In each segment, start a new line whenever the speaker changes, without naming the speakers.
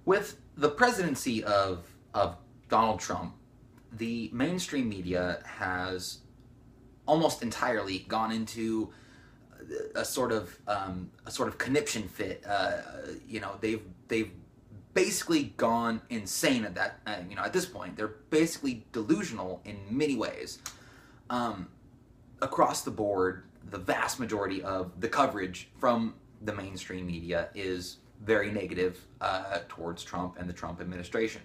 With the presidency of Donald Trump, the mainstream media has almost entirely gone into a sort of conniption fit. They've basically gone insane at that. At this point, they're basically delusional in many ways. Across the board, the vast majority of the coverage from the mainstream media is very negative towards Trump and the Trump administration.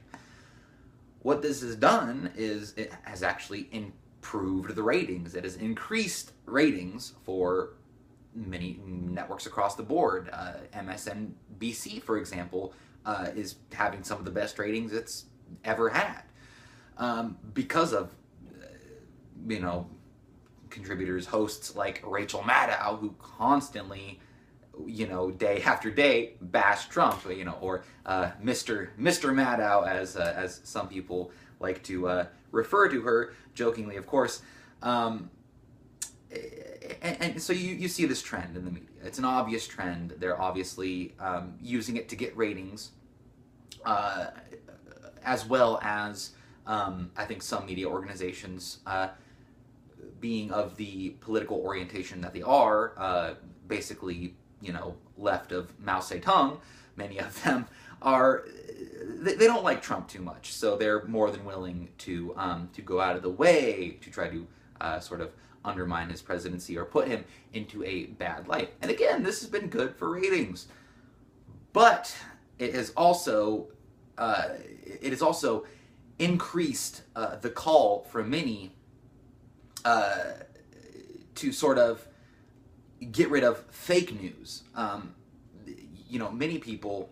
What this has done is it has actually improved the ratings. It has increased ratings for many networks across the board. MSNBC, for example, is having some of the best ratings it's ever had because of, contributors, hosts like Rachel Maddow, who constantly, day after day bash Trump, or Mr. Maddow, as some people like to refer to her, jokingly, of course. And so you see this trend in the media. It's an obvious trend. They're obviously using it to get ratings, as well as I think some media organizations, being of the political orientation that they are, basically, left of Mao Zedong, many of them are, they don't like Trump too much, so they're more than willing to go out of the way to try to sort of undermine his presidency or put him into a bad light. And again, this has been good for ratings, but it has also increased the call for many to sort of get rid of fake news. Many people,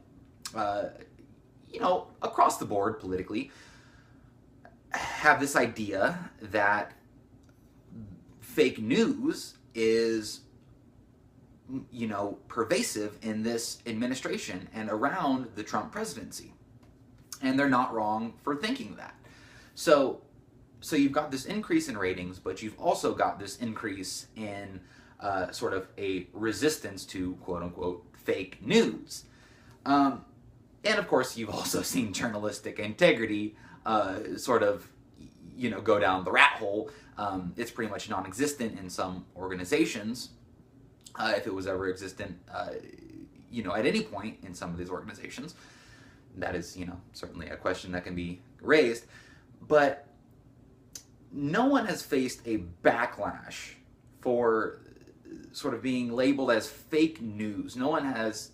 across the board politically, have this idea that fake news is, pervasive in this administration and around the Trump presidency. And they're not wrong for thinking that. So you've got this increase in ratings, but you've also got this increase in sort of a resistance to quote-unquote fake news. And of course, you've also seen journalistic integrity go down the rat hole. It's pretty much non-existent in some organizations, if it was ever existent, at any point in some of these organizations. That is, certainly a question that can be raised. But no one has faced a backlash for sort of being labeled as fake news. No one has,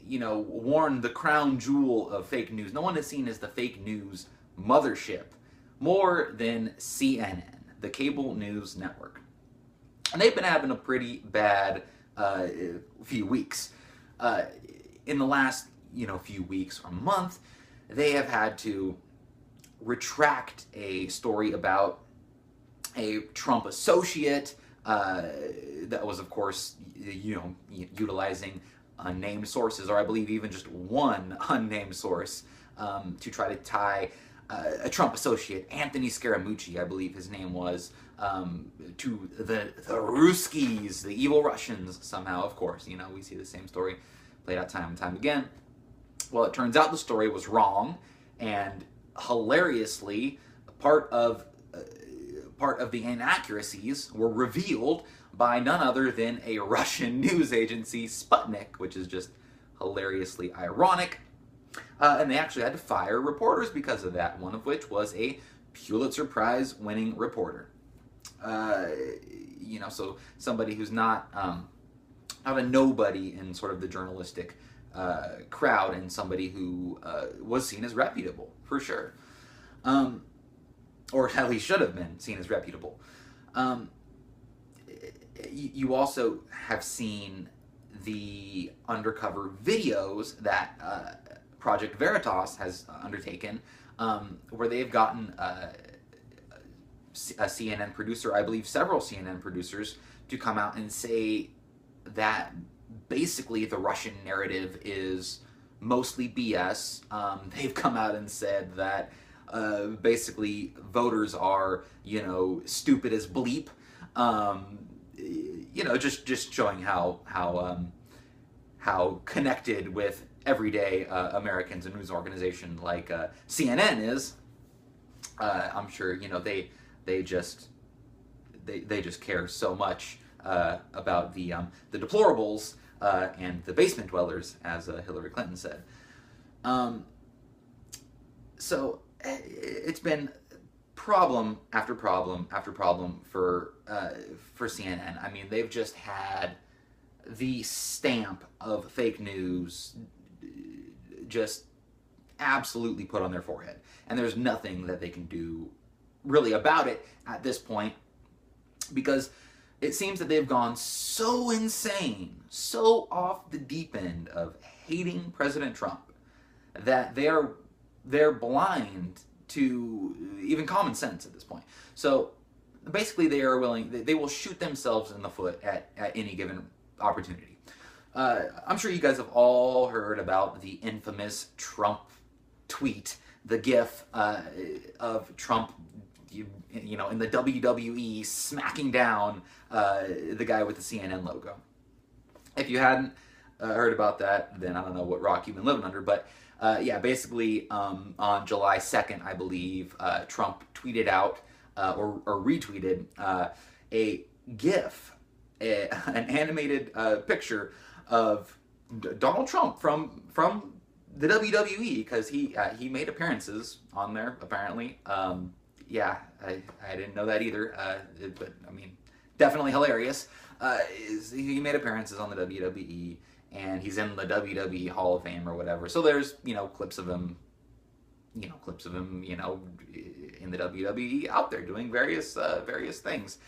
worn the crown jewel of fake news. No one is seen as the fake news mothership more than CNN, the cable news network. And they've been having a pretty bad few weeks. In the last, few weeks or month, they have had to retract a story about a Trump associate that was, of course, utilizing unnamed sources, or I believe even just one unnamed source, to try to tie a Trump associate, Anthony Scaramucci, I believe his name was, to the Ruskies, the evil Russians, somehow, of course. We see the same story played out time and time again. Well, it turns out the story was wrong, and hilariously, part of the inaccuracies were revealed by none other than a Russian news agency, Sputnik, which is just hilariously ironic. And they actually had to fire reporters because of that, one of which was a Pulitzer Prize winning reporter. So somebody who's not a nobody in sort of the journalistic crowd, and somebody who was seen as reputable, for sure. Or at least should have been seen as reputable. You also have seen the undercover videos that Project Veritas has undertaken, where they've gotten a CNN producer, I believe several CNN producers, to come out and say that basically the Russian narrative is mostly BS. They've come out and said that basically voters are, stupid as bleep. Just showing how how connected with everyday Americans and news organization like CNN is. I'm sure they just care so much about the deplorables and the basement dwellers, as Hillary Clinton said. So it's been problem after problem after problem for CNN. I mean, they've just had the stamp of fake news just absolutely put on their forehead, and there's nothing that they can do really about it at this point, because it seems that they've gone so insane, so off the deep end of hating President Trump, that they're blind to even common sense at this point. So basically they will shoot themselves in the foot at any given opportunity. I'm sure you guys have all heard about the infamous Trump tweet, the gif of Trump in the WWE smacking down the guy with the CNN logo. If you hadn't heard about that, then I don't know what rock you've been living under, but basically on July 2nd, I believe, Trump tweeted out or retweeted a GIF, an animated picture of Donald Trump from the WWE, because he made appearances on there, apparently. I didn't know that either, but I mean, definitely hilarious. He made appearances on the WWE, and he's in the WWE Hall of Fame or whatever. So there's, clips of him, in the WWE out there doing various things.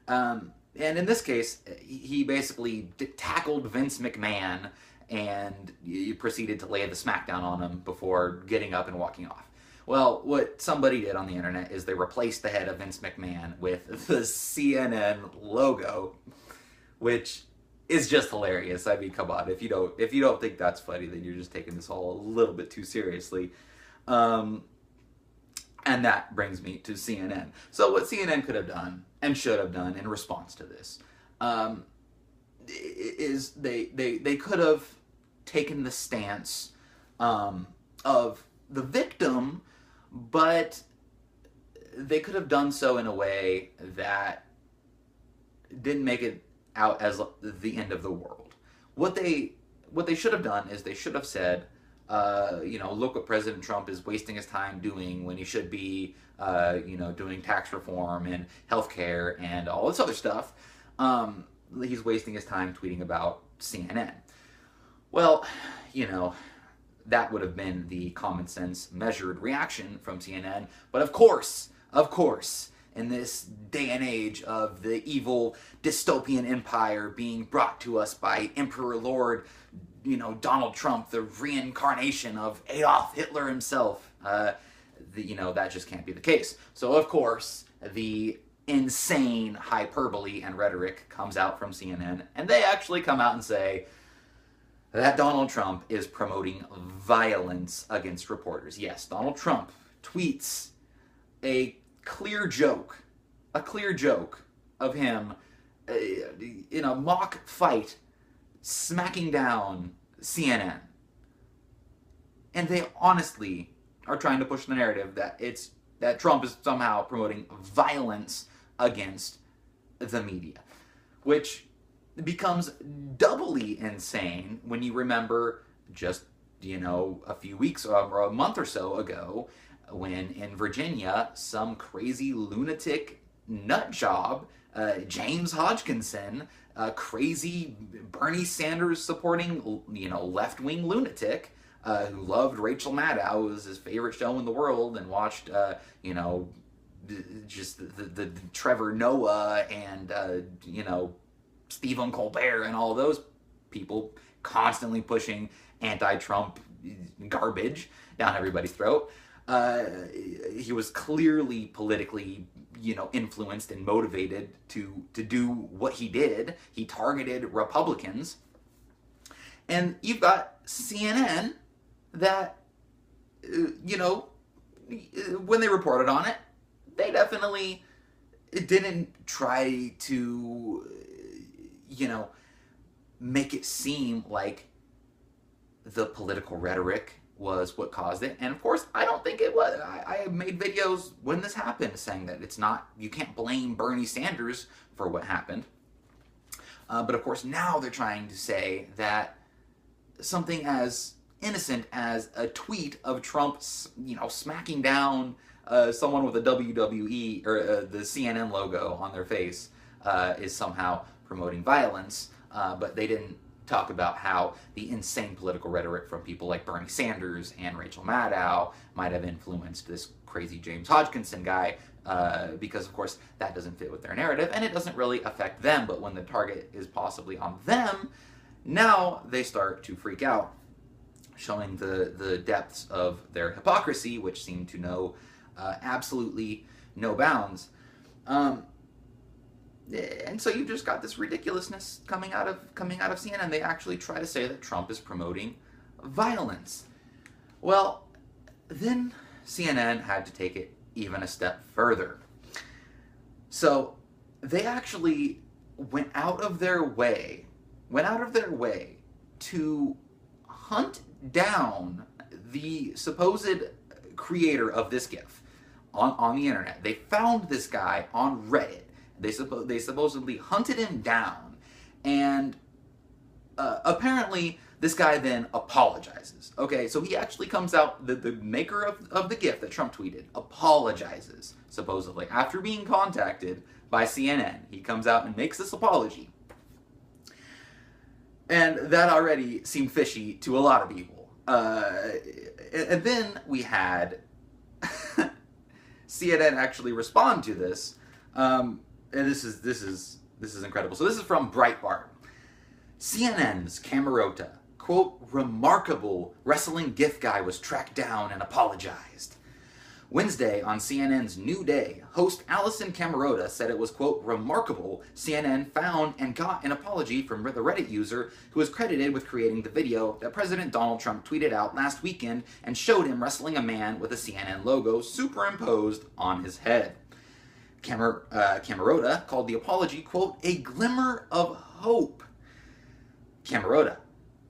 And in this case, he basically tackled Vince McMahon and he proceeded to lay the smackdown on him before getting up and walking off. Well, what somebody did on the internet is they replaced the head of Vince McMahon with the CNN logo, which is just hilarious. I mean, come on, if you don't think that's funny, then you're just taking this all a little bit too seriously. And that brings me to CNN. So what CNN could have done and should have done in response to this is they could have taken the stance of the victim, but they could have done so in a way that didn't make it out as the end of the world. What they should have done is they should have said, look what President Trump is wasting his time doing when he should be, doing tax reform and healthcare and all this other stuff. He's wasting his time tweeting about CNN. Well, that would have been the common sense, measured reaction from CNN. But of course, in this day and age of the evil dystopian empire being brought to us by Emperor Lord, Donald Trump, the reincarnation of Adolf Hitler himself, that just can't be the case. So of course, the insane hyperbole and rhetoric comes out from CNN, and they actually come out and say that Donald Trump is promoting violence against reporters. Yes, Donald Trump tweets a clear joke of him in a mock fight smacking down CNN. And they honestly are trying to push the narrative that Trump is somehow promoting violence against the media, which becomes doubly insane when you remember just, a few weeks or a month or so ago when in Virginia, some crazy lunatic nut job, James Hodgkinson, a crazy Bernie Sanders supporting, left-wing lunatic, who loved Rachel Maddow. It was his favorite show in the world, and watched, just the Trevor Noah and, Stephen Colbert and all those people constantly pushing anti-Trump garbage down everybody's throat. He was clearly politically, influenced and motivated to do what he did. He targeted Republicans. And you've got CNN that, when they reported on it, they definitely didn't try to, make it seem like the political rhetoric was what caused it. And of course, I don't think it was. I made videos when this happened saying that it's not, you can't blame Bernie Sanders for what happened. But of course, now they're trying to say that something as innocent as a tweet of Trump, smacking down someone with a WWE or the CNN logo on their face is somehow promoting violence. But they didn't talk about how the insane political rhetoric from people like Bernie Sanders and Rachel Maddow might have influenced this crazy James Hodgkinson guy, because of course that doesn't fit with their narrative and it doesn't really affect them. But when the target is possibly on them, now they start to freak out, showing the depths of their hypocrisy, which seem to know absolutely no bounds. And so you just got this ridiculousness coming out of CNN. They actually try to say that Trump is promoting violence. Well, then CNN had to take it even a step further. So they actually went out of their way to hunt down the supposed creator of this GIF on the internet. They found this guy on Reddit. They supposedly hunted him down, and apparently this guy then apologizes. Okay, so he actually comes out, the maker of the GIF that Trump tweeted, apologizes, supposedly, after being contacted by CNN. He comes out and makes this apology. And that already seemed fishy to a lot of people. And then we had CNN actually respond to this. And this is incredible. So this is from Breitbart. CNN's Camerota, quote, remarkable wrestling GIF guy was tracked down and apologized. Wednesday on CNN's New Day, host Allison Camerota said it was, quote, remarkable CNN found and got an apology from the Reddit user who was credited with creating the video that President Donald Trump tweeted out last weekend and showed him wrestling a man with a CNN logo superimposed on his head. Camerota called the apology, quote, a glimmer of hope. Camerota,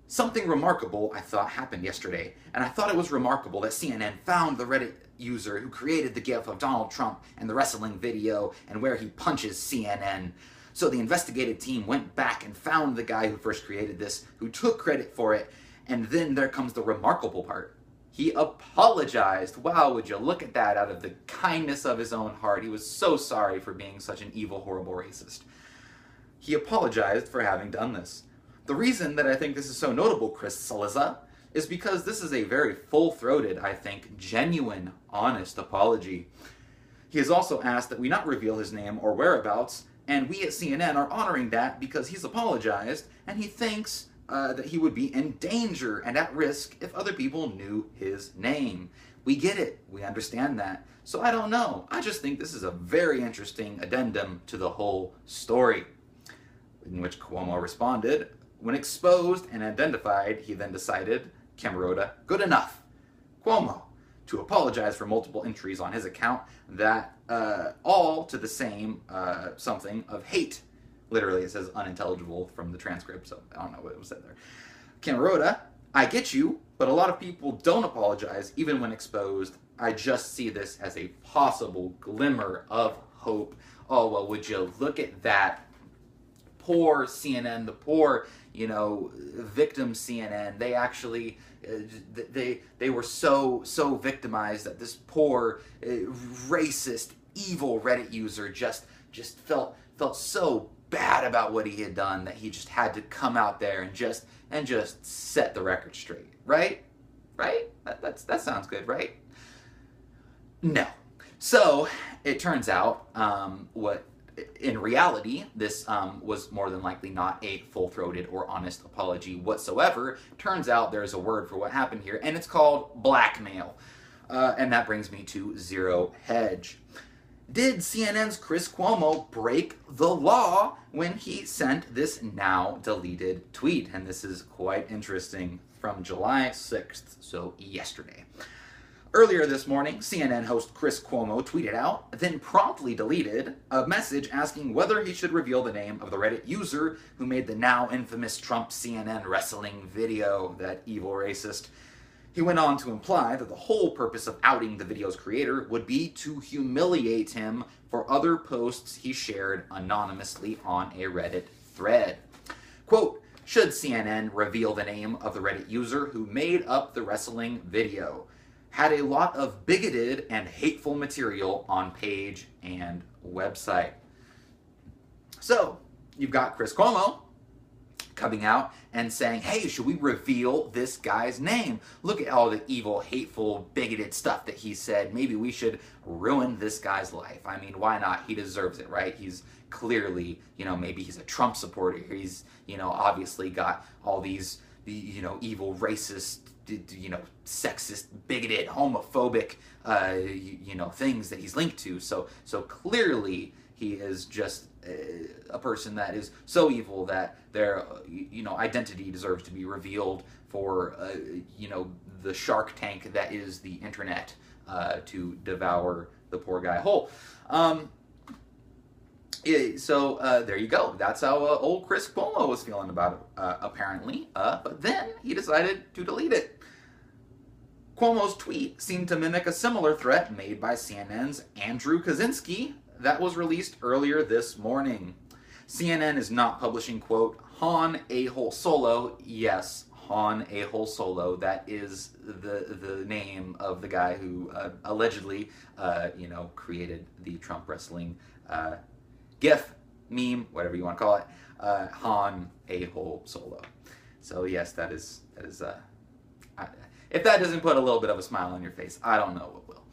something remarkable I thought happened yesterday, and I thought it was remarkable that CNN found the Reddit user who created the GIF of Donald Trump and the wrestling video and where he punches CNN. So the investigative team went back and found the guy who first created this, who took credit for it, and then there comes the remarkable part. He apologized. Wow, would you look at that, out of the kindness of his own heart. He was so sorry for being such an evil, horrible racist. He apologized for having done this. The reason that I think this is so notable, Chris Saliza, is because this is a very full-throated, I think, genuine, honest apology. He has also asked that we not reveal his name or whereabouts, and we at CNN are honoring that because he's apologized, and he thinks that he would be in danger and at risk if other people knew his name. We get it. We understand that. So I don't know. I just think this is a very interesting addendum to the whole story. In which Cuomo responded, when exposed and identified, he then decided, Camerota, good enough. Cuomo, to apologize for multiple entries on his account that all to the same something of hate. Literally, it says unintelligible from the transcript, so I don't know what was said there. Camerota, I get you, but a lot of people don't apologize, even when exposed. I just see this as a possible glimmer of hope. Oh, well, would you look at that? Poor CNN, the poor, victim CNN. They actually, they were so victimized that this poor, racist, evil Reddit user just felt so bad about what he had done that he just had to come out there and just set the record straight, right? That sounds good, right? No. So it turns out what in reality this was more than likely not a full-throated or honest apology whatsoever. Turns out there's a word for what happened here, and it's called blackmail. And that brings me to Zero Hedge. Did CNN's Chris Cuomo break the law when he sent this now deleted tweet? And this is quite interesting, from July 6th, so yesterday. Earlier this morning, CNN host Chris Cuomo tweeted out, then promptly deleted, a message asking whether he should reveal the name of the Reddit user who made the now infamous Trump CNN wrestling video, that evil racist. He went on to imply that the whole purpose of outing the video's creator would be to humiliate him for other posts he shared anonymously on a Reddit thread. Quote, should CNN reveal the name of the Reddit user who made up the wrestling video? Had a lot of bigoted and hateful material on page and website. So, you've got Chris Cuomo coming out and saying, hey, should we reveal this guy's name? Look at all the evil, hateful, bigoted stuff that he said. Maybe we should ruin this guy's life. I mean, why not? He deserves it, right? He's clearly, maybe he's a Trump supporter. He's, obviously got all these, evil, racist, sexist, bigoted, homophobic, things that he's linked to. So clearly he is just a person that is so evil that their, identity deserves to be revealed for, the shark tank that is the internet, to devour the poor guy whole. So there you go. That's how old Chris Cuomo was feeling about it, apparently. But then he decided to delete it. Cuomo's tweet seemed to mimic a similar threat made by CNN's Andrew Kaczynski that was released earlier this morning. CNN is not publishing, quote, Han A-hole Solo. Yes, Han A-hole Solo. That is the name of the guy who allegedly, created the Trump wrestling GIF, meme, whatever you want to call it, Han A-hole Solo. So yes, that is if that doesn't put a little bit of a smile on your face, I don't know what will.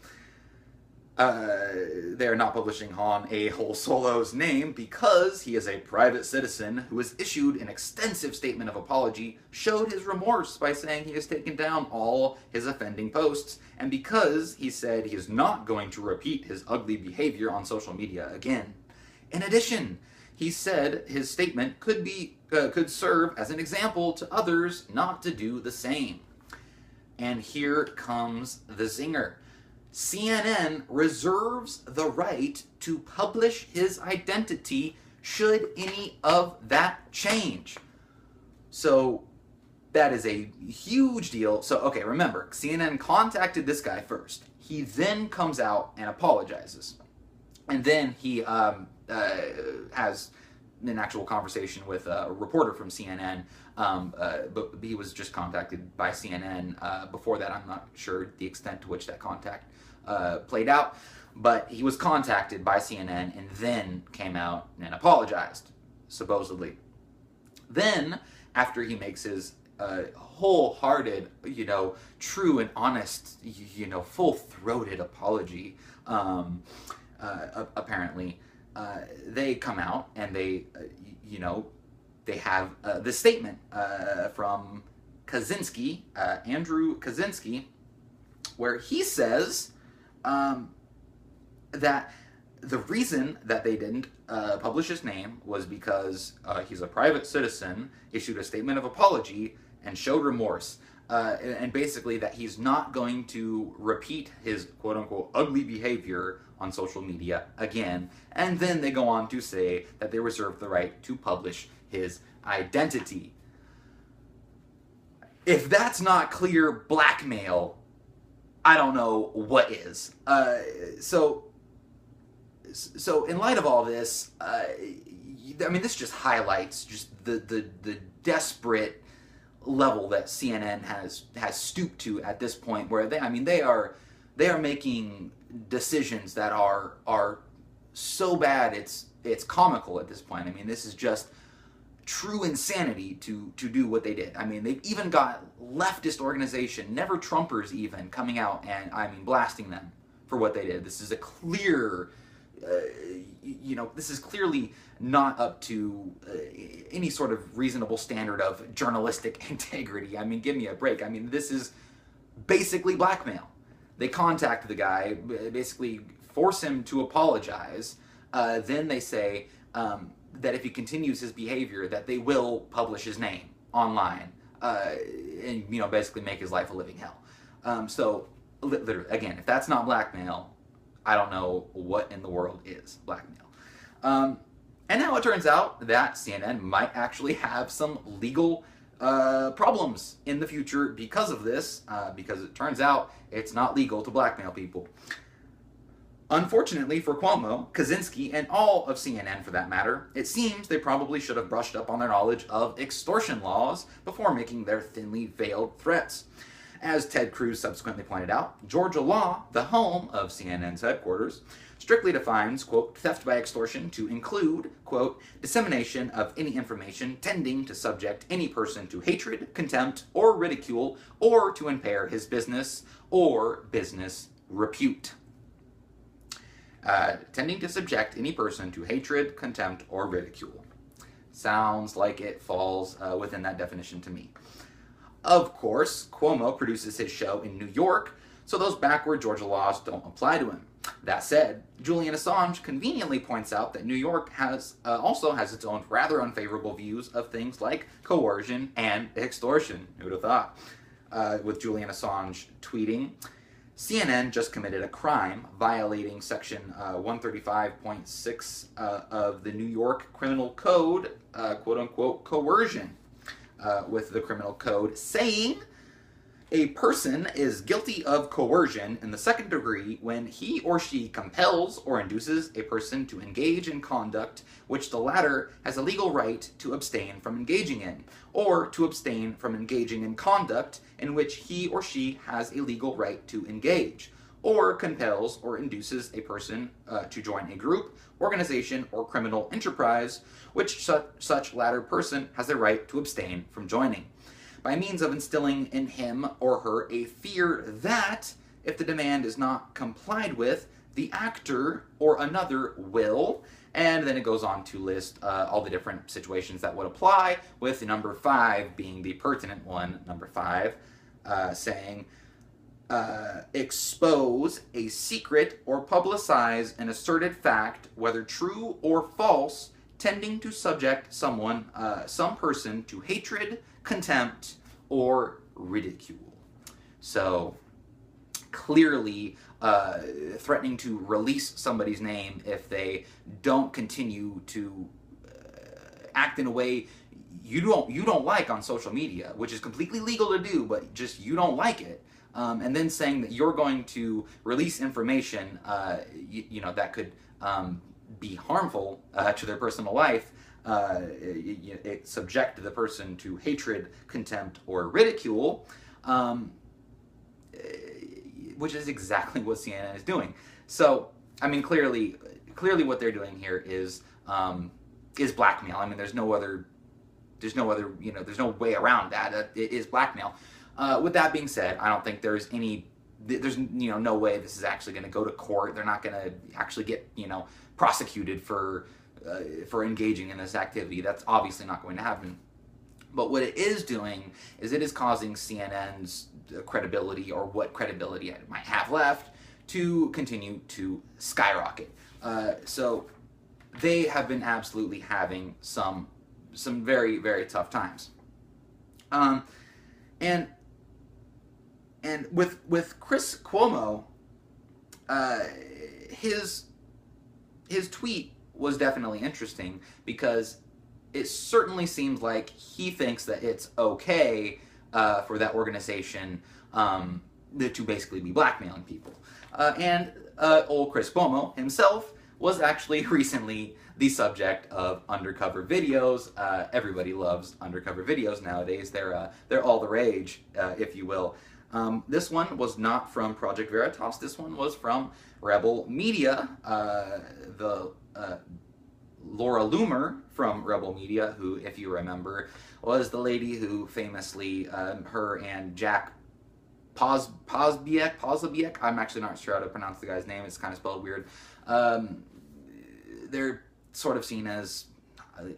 They are not publishing Han A-hole Solo's name because he is a private citizen who has issued an extensive statement of apology, showed his remorse by saying he has taken down all his offending posts, and because he said he is not going to repeat his ugly behavior on social media again. In addition, he said his statement could serve as an example to others not to do the same. And here comes the zinger. CNN reserves the right to publish his identity should any of that change. So that is a huge deal. So, okay, remember, CNN contacted this guy first. He then comes out and apologizes. And then he has an actual conversation with a reporter from CNN, but he was just contacted by CNN. Before that, I'm not sure the extent to which that contact played out, but he was contacted by CNN and then came out and apologized, supposedly. Then, after he makes his wholehearted, true and honest, full-throated apology, apparently, they come out and they have this statement from Kaczynski, Andrew Kaczynski, where he says that the reason that they didn't publish his name was because he's a private citizen, issued a statement of apology, and showed remorse. And basically that he's not going to repeat his quote-unquote ugly behavior on social media again. And then they go on to say that they reserve the right to publish his identity. If that's not clear blackmail, I don't know what is. So in light of all this, this just highlights just the desperate level that CNN has stooped to at this point, where they are making decisions that are so bad it's comical at this point. This is just true insanity to do what they did. They've even got leftist organization, Never Trumpers even, coming out and blasting them for what they did. This is a clear, this is clearly not up to any sort of reasonable standard of journalistic integrity. Give me a break. This is basically blackmail. They contact the guy, basically force him to apologize. Then they say that if he continues his behavior, that they will publish his name online and basically make his life a living hell. So Literally, again, if that's not blackmail, I don't know what in the world is blackmail. And now it turns out that CNN might actually have some legal problems in the future because of this, because it turns out it's not legal to blackmail people. Unfortunately for Cuomo, Kaczynski, and all of CNN for that matter, it seems they probably should have brushed up on their knowledge of extortion laws before making their thinly veiled threats. As Ted Cruz subsequently pointed out, Georgia law, the home of CNN's headquarters, strictly defines, quote, theft by extortion to include, quote, dissemination of any information tending to subject any person to hatred, contempt, or ridicule, or to impair his business or business repute. Tending to subject any person to hatred, contempt, or ridicule. Sounds like it falls within that definition to me. Of course, Cuomo produces his show in New York, so those backward Georgia laws don't apply to him. That said, Julian Assange conveniently points out that New York also has its own rather unfavorable views of things like coercion and extortion. Who would have thought? With Julian Assange tweeting, CNN just committed a crime violating section 135.6 of the New York Criminal Code, quote-unquote, coercion, with the criminal code saying a person is guilty of coercion in the second degree when he or she compels or induces a person to engage in conduct which the latter has a legal right to abstain from engaging in, or to abstain from engaging in conduct in which he or she has a legal right to engage, or compels or induces a person to join a group, organization, or criminal enterprise which such latter person has a right to abstain from joining, by means of instilling in him or her a fear that, if the demand is not complied with, the actor or another will, and then it goes on to list all the different situations that would apply, with number 5 being the pertinent one, number 5, saying, expose a secret or publicize an asserted fact, whether true or false, tending to subject someone, some person, to hatred, contempt, or ridicule. So, clearly threatening to release somebody's name if they don't continue to act in a way you don't like on social media, which is completely legal to do, but just you don't like it. And then saying that you're going to release information, that could be harmful to their personal life, it subject the person to hatred, contempt, or ridicule, which is exactly what CNN is doing. So, I mean, clearly what they're doing here is blackmail. I mean, there's no way around that. It is blackmail. With that being said, I don't think there's no way this is actually going to go to court. They're not going to actually get, prosecuted for engaging in this activity. That's obviously not going to happen. But what it is doing is it is causing CNN's credibility, or what credibility it might have left, to continue to skyrocket. So they have been absolutely having some very, very tough times. And with Chris Cuomo, his tweet was definitely interesting, because it certainly seems like he thinks that it's okay for that organization to basically be blackmailing people. And old Chris Cuomo himself was actually recently the subject of undercover videos. Everybody loves undercover videos nowadays. They're all the rage, if you will. This one was not from Project Veritas. This one was from Rebel Media. Laura Loomer from Rebel Media, who, if you remember, was the lady who famously, her and Jack Posobiec, I'm actually not sure how to pronounce the guy's name, it's kind of spelled weird. They're sort of seen as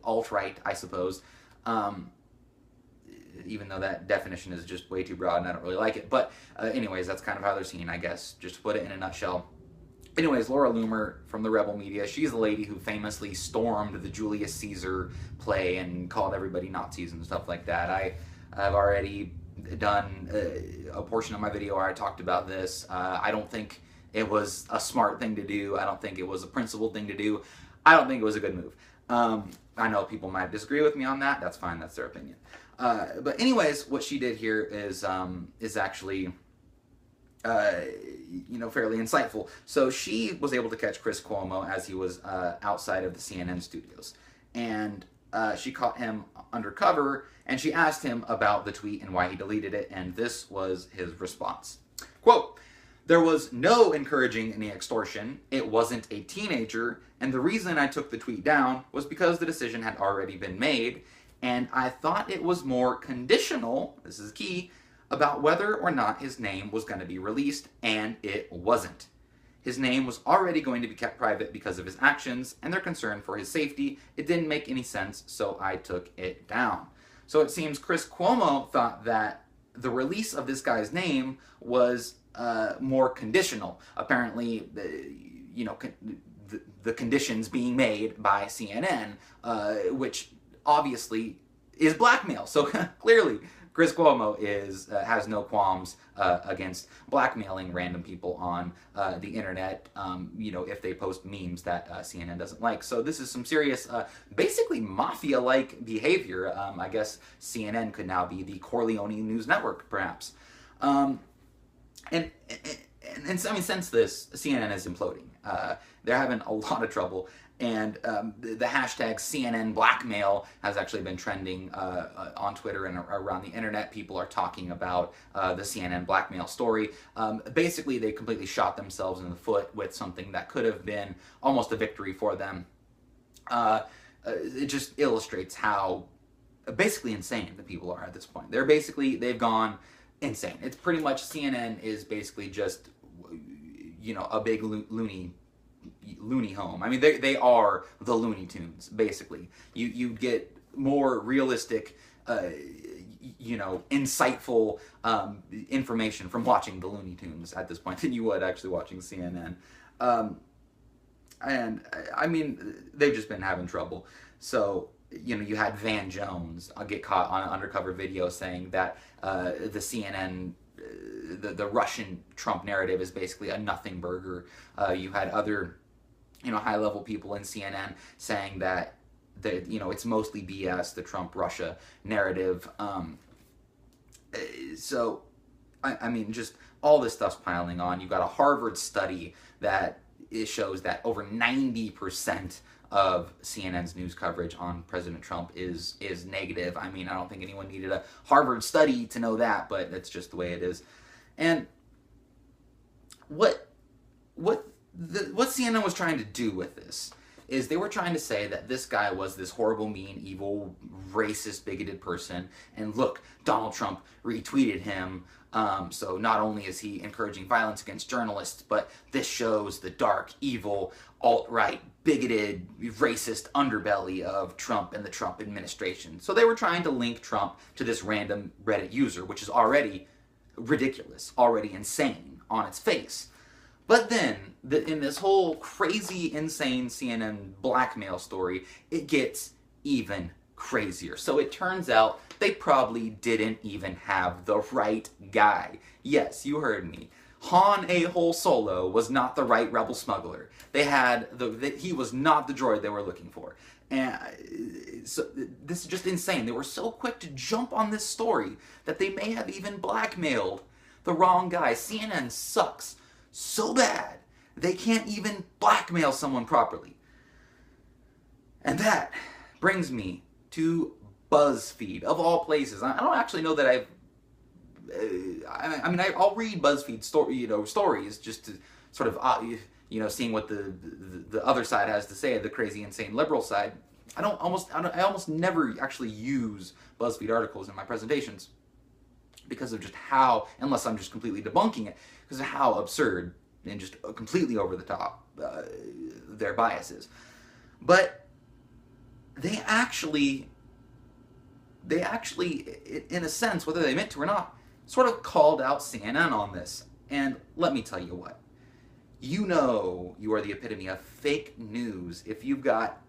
alt-right, I suppose, even though that definition is just way too broad and I don't really like it. But anyways, that's kind of how they're seen, I guess, just to put it in a nutshell. Anyways, Laura Loomer from the Rebel Media, she's the lady who famously stormed the Julius Caesar play and called everybody Nazis and stuff like that. I've already done a portion of my video where I talked about this. I don't think it was a smart thing to do. I don't think it was a principled thing to do. I don't think it was a good move. I know people might disagree with me on that. That's fine. That's their opinion. But anyways, what she did here is actually, fairly insightful. So she was able to catch Chris Cuomo as he was outside of the CNN studios. And she caught him undercover, and she asked him about the tweet and why he deleted it, and this was his response. Quote, "There was no encouraging any extortion. It wasn't a teenager, and the reason I took the tweet down was because the decision had already been made, and I thought it was more conditional," this is key, "about whether or not his name was going to be released, and it wasn't. His name was already going to be kept private because of his actions and their concern for his safety. It didn't make any sense, so I took it down." So it seems Chris Cuomo thought that the release of this guy's name was more conditional. Apparently, the conditions being made by CNN, which obviously is blackmail. So clearly, Chris Cuomo has no qualms against blackmailing random people on the internet, if they post memes that CNN doesn't like. So this is some serious, basically mafia-like behavior. I guess CNN could now be the Corleone News Network, perhaps. And since this, CNN is imploding. They're having a lot of trouble. And the hashtag CNN blackmail has actually been trending on Twitter and around the internet. People are talking about the CNN blackmail story. Basically, they completely shot themselves in the foot with something that could have been almost a victory for them. It just illustrates how basically insane the people are at this point. They've gone insane. It's pretty much, CNN is basically just, a big loony home. I mean, they are the Looney Tunes, basically. You get more realistic, insightful information from watching the Looney Tunes at this point than you would actually watching CNN. And I mean, they've just been having trouble. So, you had Van Jones get caught on an undercover video saying that the CNN, the Russian Trump narrative is basically a nothing burger. You had other, high-level people in CNN saying that it's mostly BS, the Trump-Russia narrative. So, I mean, just all this stuff's piling on. You've got a Harvard study that it shows that over 90% of CNN's news coverage on President Trump is negative. I mean, I don't think anyone needed a Harvard study to know that, but that's just the way it is. And what CNN was trying to do with this is they were trying to say that this guy was this horrible, mean, evil, racist, bigoted person, and look, Donald Trump retweeted him, so not only is he encouraging violence against journalists, but this shows the dark, evil, alt-right, bigoted, racist underbelly of Trump and the Trump administration. So they were trying to link Trump to this random Reddit user, which is already ridiculous, already insane on its face. But then, in this whole crazy, insane CNN blackmail story, it gets even crazier. So it turns out they probably didn't even have the right guy. Yes, you heard me. Han A-hole Solo was not the right rebel smuggler. He was not the droid they were looking for. And so this is just insane. They were so quick to jump on this story that they may have even blackmailed the wrong guy. CNN sucks so bad they can't even blackmail someone properly. And that brings me to BuzzFeed, of all places. I don't actually know that I'll read BuzzFeed stories just to sort of seeing what the other side has to say, the crazy, insane liberal side. I almost never actually use BuzzFeed articles in my presentations because of just how, unless I'm just completely debunking it, because of how absurd and just completely over the top their bias is. But they actually, in a sense, whether they meant to or not, sort of called out CNN on this. And let me tell you what, you are the epitome of fake news if you've got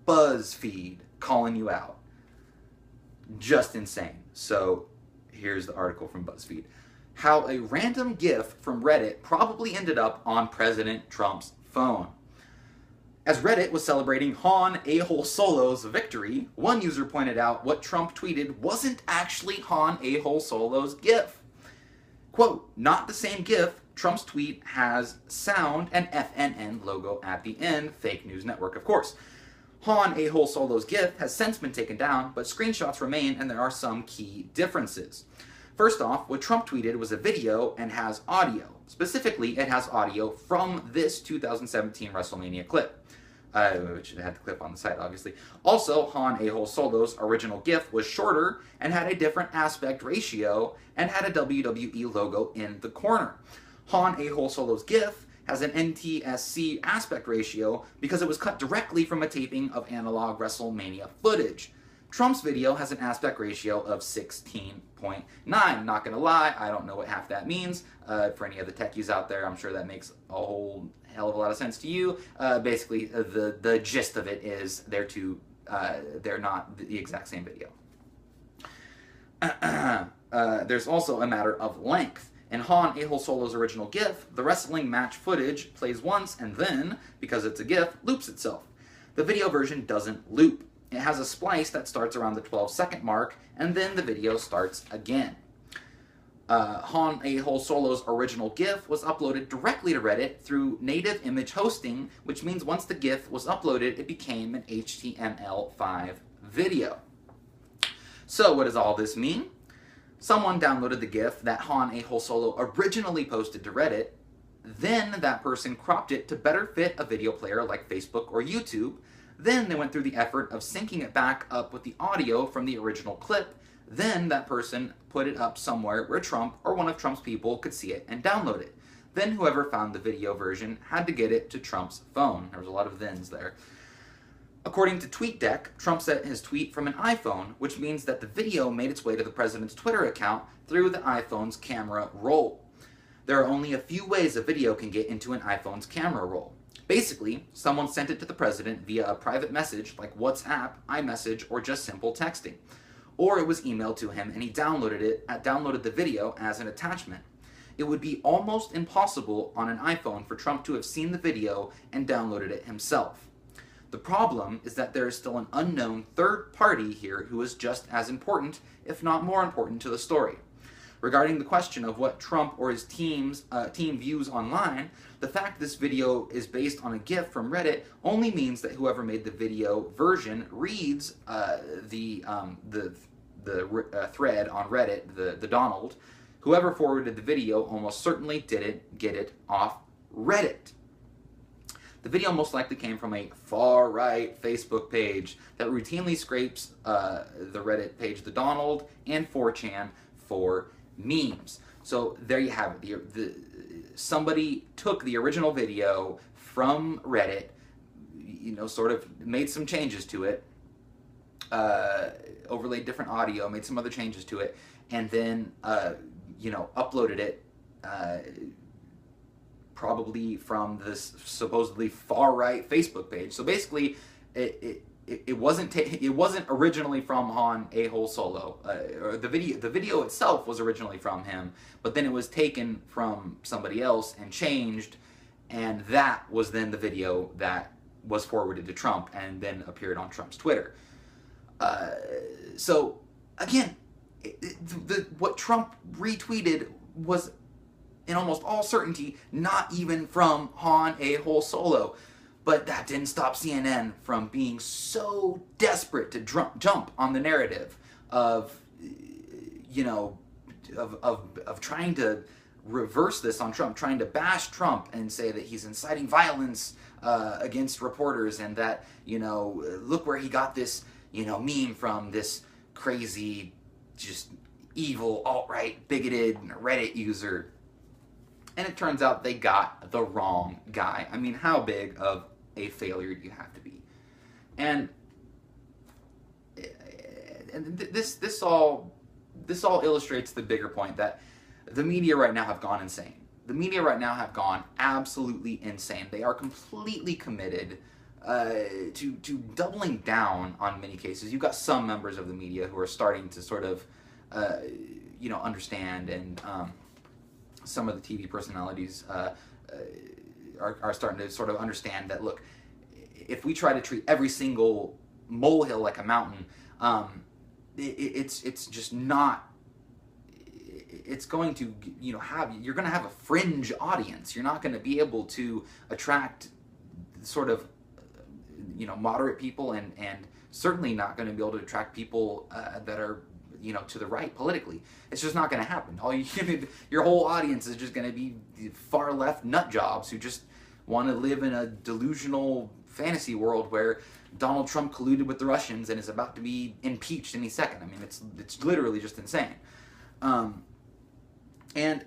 BuzzFeed calling you out. Just insane. So Here's the article from BuzzFeed. How a random GIF from Reddit probably ended up on President Trump's phone. As Reddit was celebrating Han A-hole Solo's victory, one user pointed out what Trump tweeted wasn't actually Han A-hole Solo's GIF. Quote, not the same GIF. Trump's tweet has sound and FNN logo at the end. Fake news network, of course. Han A-hole Solo's GIF has since been taken down, but screenshots remain and there are some key differences. First off, what Trump tweeted was a video and has audio. Specifically, it has audio from this 2017 WrestleMania clip. Which had the clip on the side, obviously. Also, Han A-hole Solo's original GIF was shorter and had a different aspect ratio and had a WWE logo in the corner. Han A-hole Solo's GIF has an NTSC aspect ratio because it was cut directly from a taping of analog WrestleMania footage. Trump's video has an aspect ratio of 16.9. Not gonna lie, I don't know what half that means. For any of the techies out there, I'm sure that makes a whole hell of a lot of sense to you. Basically, the gist of it is they're not the exact same video. There's also a matter of length. In Han A-hole Solo's original GIF, the wrestling match footage plays once and then, because it's a GIF, loops itself. The video version doesn't loop. It has a splice that starts around the 12-second mark, and then the video starts again. Han A-hole Solo's original GIF was uploaded directly to Reddit through native image hosting, which means once the GIF was uploaded, it became an HTML5 video. So what does all this mean? Someone downloaded the GIF that Han A-hole Solo originally posted to Reddit, then that person cropped it to better fit a video player like Facebook or YouTube, then they went through the effort of syncing it back up with the audio from the original clip, then that person put it up somewhere where Trump or one of Trump's people could see it and download it. Then whoever found the video version had to get it to Trump's phone. There was a lot of thens there. According to TweetDeck, Trump sent his tweet from an iPhone, which means that the video made its way to the president's Twitter account through the iPhone's camera roll. There are only a few ways a video can get into an iPhone's camera roll. Basically, someone sent it to the president via a private message like WhatsApp, iMessage, or just simple texting. Or it was emailed to him and he downloaded the video as an attachment. It would be almost impossible on an iPhone for Trump to have seen the video and downloaded it himself. The problem is that there is still an unknown third party here who is just as important, if not more important, to the story. Regarding the question of what Trump or his team views online, the fact this video is based on a GIF from Reddit only means that whoever made the video version reads the thread on Reddit, the Donald. Whoever forwarded the video almost certainly didn't get it off Reddit. The video most likely came from a far-right Facebook page that routinely scrapes the Reddit page, the Donald, and 4chan for memes. So there you have it. Somebody took the original video from Reddit, sort of made some changes to it, overlaid different audio, made some other changes to it, and then, uploaded it, probably from this supposedly far-right Facebook page. So basically, it wasn't originally from Han A-hole Solo. Or the video itself was originally from him, but then it was taken from somebody else and changed, and that was then the video that was forwarded to Trump and then appeared on Trump's Twitter. So again, what Trump retweeted was, in almost all certainty, not even from Han A-hole Solo. But that didn't stop CNN from being so desperate to jump on the narrative of trying to reverse this on Trump, trying to bash Trump and say that he's inciting violence against reporters, and that, look where he got this, meme from, this crazy, just evil, alt-right, bigoted Reddit user. And it turns out they got the wrong guy. I mean, how big of a failure do you have to be? And this all illustrates the bigger point that the media right now have gone insane. The media right now have gone absolutely insane. They are completely committed to doubling down on many cases. You've got some members of the media who are starting to sort of understand, and some of the TV personalities are starting to sort of understand that, look, if we try to treat every single molehill like a mountain, it's just not. It's going to, you're going to have a fringe audience. You're not going to be able to attract sort of, moderate people, and certainly not going to be able to attract people that are, to the right politically. It's just not going to happen. Your whole audience is just going to be far left nut jobs who just want to live in a delusional fantasy world where Donald Trump colluded with the Russians and is about to be impeached any second. I mean, it's literally just insane. And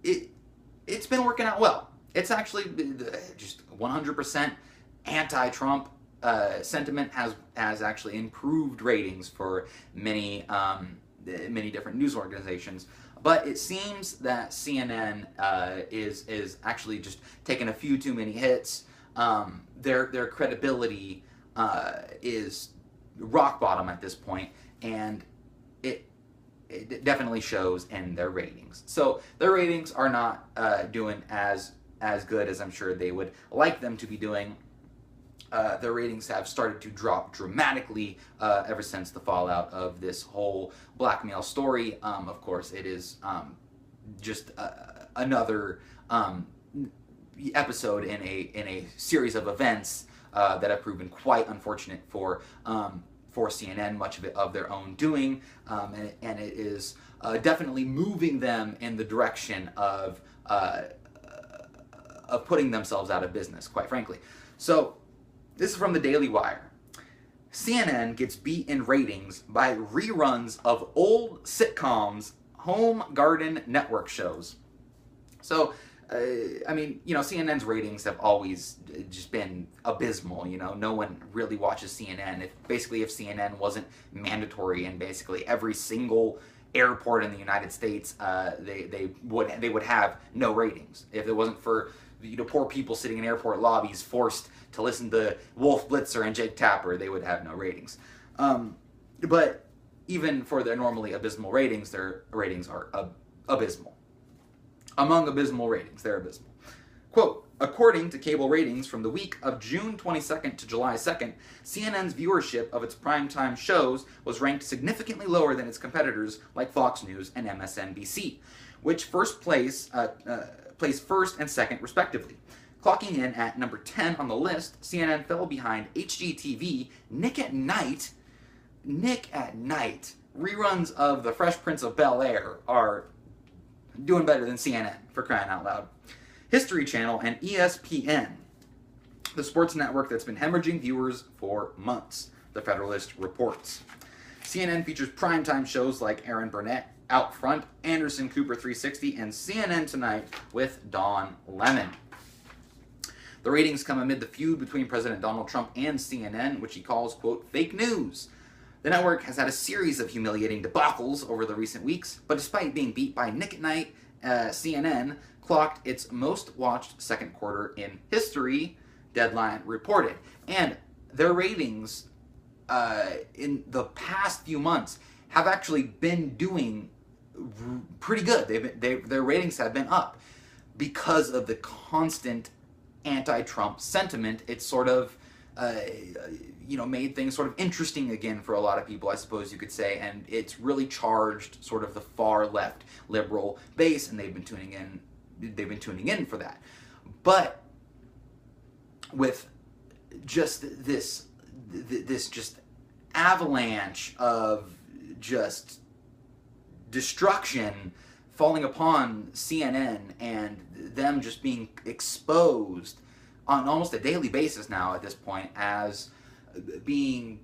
it's been working out well. It's actually just 100% anti-Trump sentiment has actually improved ratings for many different news organizations. But it seems that CNN is actually just taking a few too many hits. Their credibility is rock bottom at this point, and it definitely shows in their ratings. So their ratings are not doing as good as I'm sure they would like them to be doing. Their ratings have started to drop dramatically ever since the fallout of this whole blackmail story. Of course, it is just another episode in a series of events that have proven quite unfortunate for CNN, much of it of their own doing, and it is definitely moving them in the direction of putting themselves out of business, quite frankly. So this is from the Daily Wire. CNN gets beat in ratings by reruns of old sitcoms, home garden network shows. So, CNN's ratings have always just been abysmal. No one really watches CNN. If CNN wasn't mandatory in basically every single airport in the United States, they would have no ratings. If it wasn't for poor people sitting in airport lobbies forced to listen to Wolf Blitzer and Jake Tapper, they would have no ratings. But even for their normally abysmal ratings, their ratings are abysmal. Among abysmal ratings, they're abysmal. Quote, according to cable ratings from the week of June 22nd to July 2nd, CNN's viewership of its primetime shows was ranked significantly lower than its competitors like Fox News and MSNBC, which placed first and second respectively. Clocking in at number 10 on the list, CNN fell behind HGTV, Nick at Night. Reruns of The Fresh Prince of Bel-Air are doing better than CNN, for crying out loud. History Channel and ESPN, the sports network that's been hemorrhaging viewers for months, the Federalist reports. CNN features primetime shows like Aaron Burnett, Out Front, Anderson Cooper 360, and CNN Tonight with Don Lemon. The ratings come amid the feud between President Donald Trump and CNN, which he calls, quote, fake news. The network has had a series of humiliating debacles over the recent weeks, but despite being beat by Nick at Night, CNN clocked its most watched second quarter in history, Deadline reported. And their ratings in the past few months have actually been doing pretty good. Their ratings have been up because of the constant anti-Trump sentiment. It's sort of made things sort of interesting again for a lot of people, I suppose you could say, and it's really charged sort of the far left liberal base, and they've been tuning in for that. But with just this just avalanche of just destruction falling upon CNN and them just being exposed on almost a daily basis now at this point as being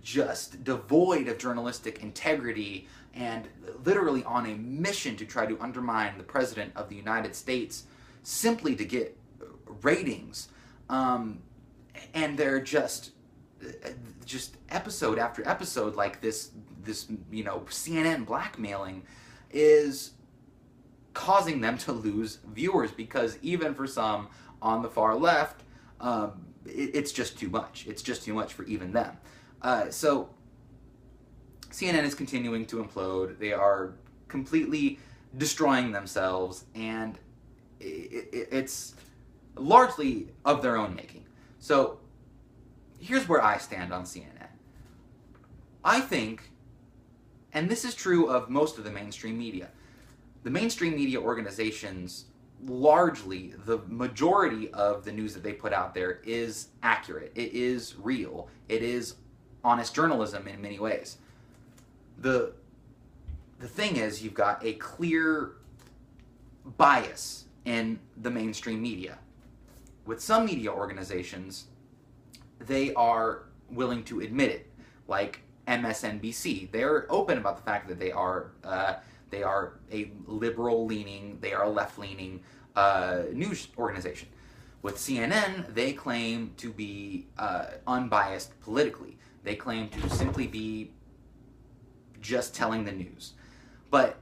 just devoid of journalistic integrity and literally on a mission to try to undermine the President of the United States simply to get ratings. And they're just episode after episode like this CNN blackmailing is causing them to lose viewers, because even for some on the far left, it's just too much. It's just too much for even them. So CNN is continuing to implode. They are completely destroying themselves, and it's largely of their own making. So here's where I stand on CNN. I think, and this is true of most of the mainstream media, the mainstream media organizations, largely, the majority of the news that they put out there is accurate. It is real. It is honest journalism in many ways. The thing is, you've got a clear bias in the mainstream media. With some media organizations, they are willing to admit it, like MSNBC. They're open about the fact that they are a liberal-leaning, they are a left-leaning news organization. With CNN, they claim to be unbiased politically. They claim to simply be just telling the news. But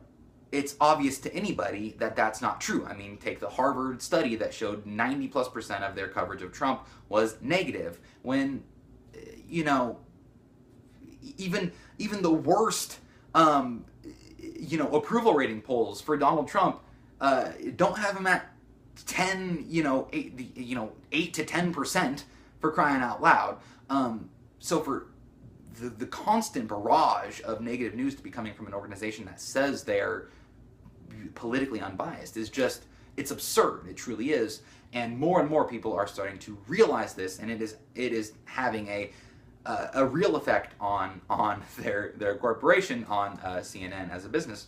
it's obvious to anybody that that's not true. I mean, take the Harvard study that showed 90+% of their coverage of Trump was negative, when, you know, even the worst, you know, approval rating polls for Donald Trump don't have him at 10, 8 to 10%, for crying out loud. So for the constant barrage of negative news to be coming from an organization that says they're politically unbiased is just, it's absurd. It truly is. And more people are starting to realize this, and it is having a real effect on their corporation, on CNN as a business.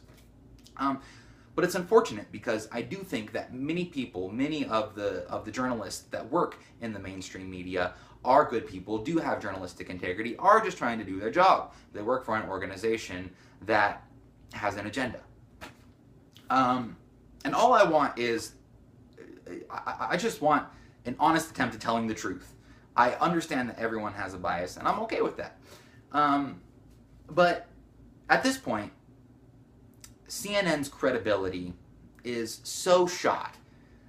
But it's unfortunate, because I do think that many people, many of the journalists that work in the mainstream media are good people, do have journalistic integrity, are just trying to do their job. They work for an organization that has an agenda. And all I want is, I just want an honest attempt at telling the truth. I understand that everyone has a bias, and I'm okay with that. But at this point, CNN's credibility is so shot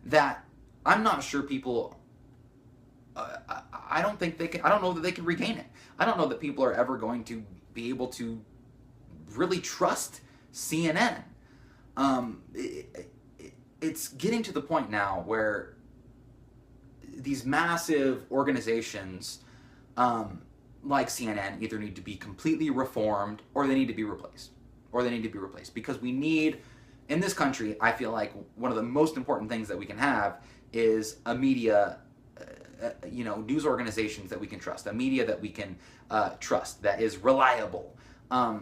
that I'm not sure people, I don't think they can, I don't know that they can regain it. I don't know that people are ever going to be able to really trust CNN. It's getting to the point now where these massive organizations like CNN either need to be completely reformed, or they need to be replaced. Because we need, in this country, I feel like one of the most important things that we can have is a media, news organizations that we can trust, a media that we can trust, that is reliable. And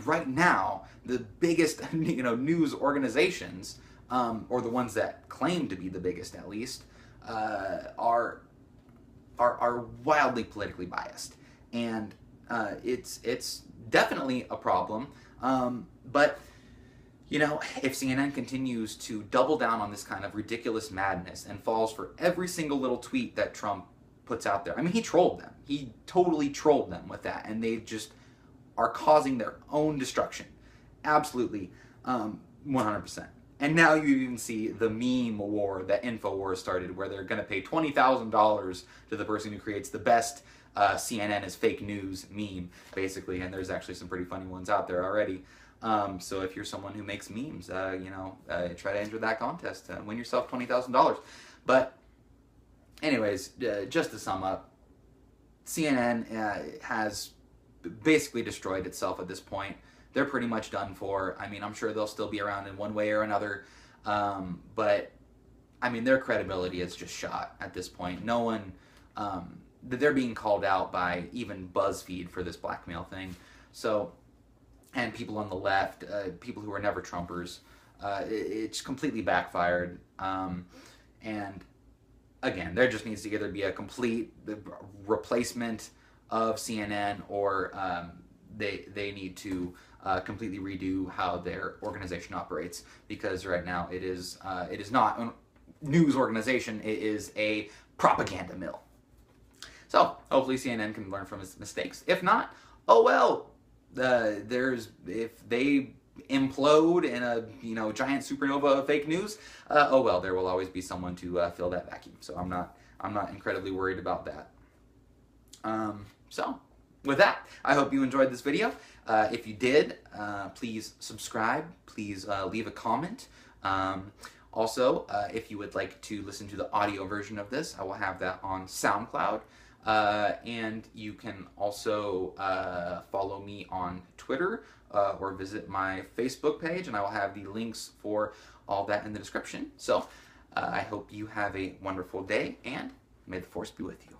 right now, the biggest news organizations, or the ones that claim to be the biggest at least, are wildly politically biased, and it's definitely a problem. But if CNN continues to double down on this kind of ridiculous madness and falls for every single little tweet that Trump puts out there, I mean, he trolled them. He totally trolled them with that, and they just are causing their own destruction. Absolutely, 100%. And now you even see the meme war that InfoWars started, where they're going to pay $20,000 to the person who creates the best CNN is fake news meme, basically. And there's actually some pretty funny ones out there already. So if you're someone who makes memes, try to enter that contest and win yourself $20,000. But anyways, just to sum up, CNN has basically destroyed itself at this point. They're pretty much done for. I mean, I'm sure they'll still be around in one way or another, but I mean, their credibility is just shot at this point. No one, they're being called out by even BuzzFeed for this blackmail thing. So, and people on the left, people who are never Trumpers, it's completely backfired. And again, there just needs to either be a complete replacement of CNN, or they need to completely redo how their organization operates, because right now it is not a news organization, it is a propaganda mill. So hopefully CNN can learn from its mistakes. If not, oh well. If they implode in a giant supernova of fake news, oh well, there will always be someone to fill that vacuum. So I'm not incredibly worried about that. So with that, I hope you enjoyed this video. If you did, please subscribe. Please leave a comment. Also, if you would like to listen to the audio version of this, I will have that on SoundCloud. And you can also follow me on Twitter or visit my Facebook page, and I will have the links for all that in the description. So I hope you have a wonderful day, and may the force be with you.